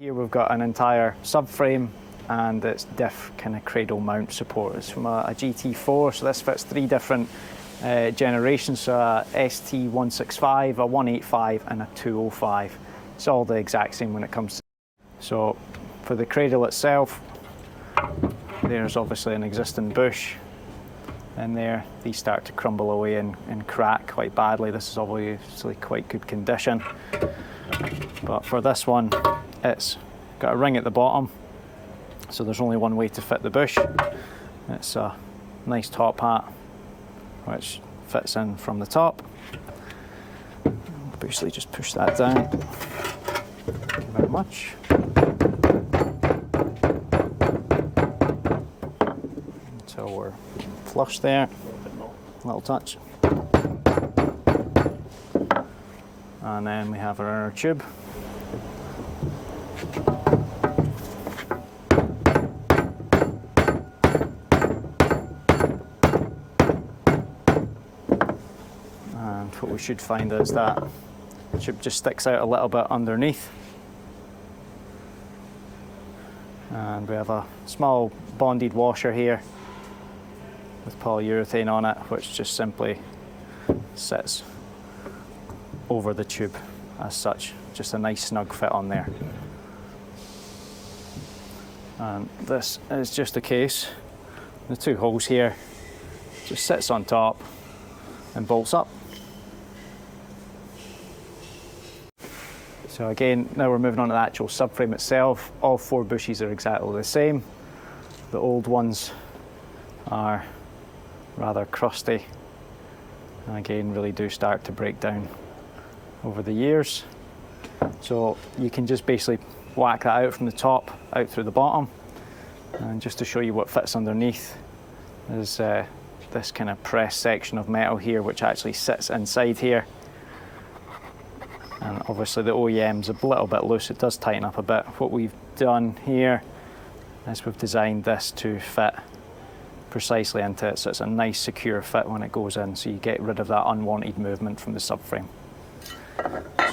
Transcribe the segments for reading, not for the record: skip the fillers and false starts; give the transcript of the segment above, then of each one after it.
Here we've got an entire subframe and it's Diff kind of cradle mount support. It's from a GT4, so this fits 3 different generations, so a ST165, a 185 and a 205. It's all the exact same when it comes to. So for the cradle itself, there's obviously an existing bush in there. These start to crumble away and crack quite badly. This is obviously quite good condition. But for this one, it's got a ring at the bottom, so there's only one way to fit the bush. It's a nice top hat which fits in from the top. Basically just push that down. Thank you very much. Until we're flush there. Little touch. And then we have our inner tube. And what we should find is that the tube just sticks out a little bit underneath. And we have a small bonded washer here with polyurethane on it, which just simply sits over the tube as such. Just a nice snug fit on there. And this is just a case. The 2 holes here just sits on top and bolts up. So again, now we're moving on to the actual subframe itself. All 4 bushes are exactly the same. The old ones are rather crusty and again really do start to break down over the years. So you can just basically whack that out from the top, out through the bottom. And just to show you what fits underneath is this kind of press section of metal here, which actually sits inside here. And obviously the OEM's a little bit loose, it does tighten up a bit. What we've done here is we've designed this to fit precisely into it, so it's a nice secure fit when it goes in, so you get rid of that unwanted movement from the subframe.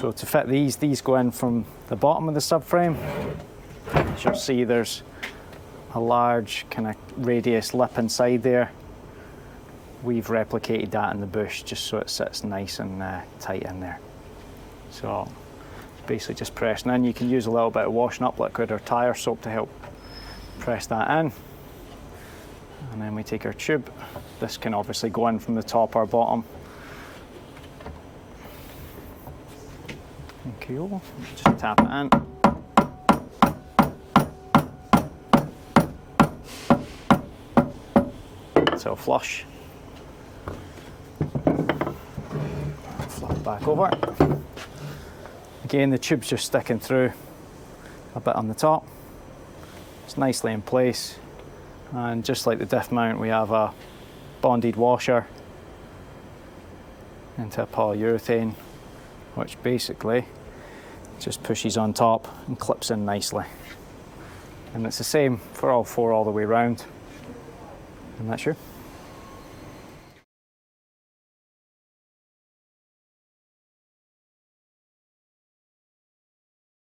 So to fit these go in from the bottom of the subframe. As you'll see, there's a large kind of radius lip inside there. We've replicated that in the bush just so it sits nice and tight in there. So basically just pressing in. You can use a little bit of washing up liquid or tire soap to help press that in. And then we take our tube. This can obviously go in from the top or bottom. Okay, just tap it in. So flush. Flip it back over. Again, the tube's just sticking through a bit on the top. It's nicely in place. And just like the Diff mount, we have a bonded washer into a polyurethane, which basically just pushes on top and clips in nicely. And it's the same for all 4 all the way around. And that's you.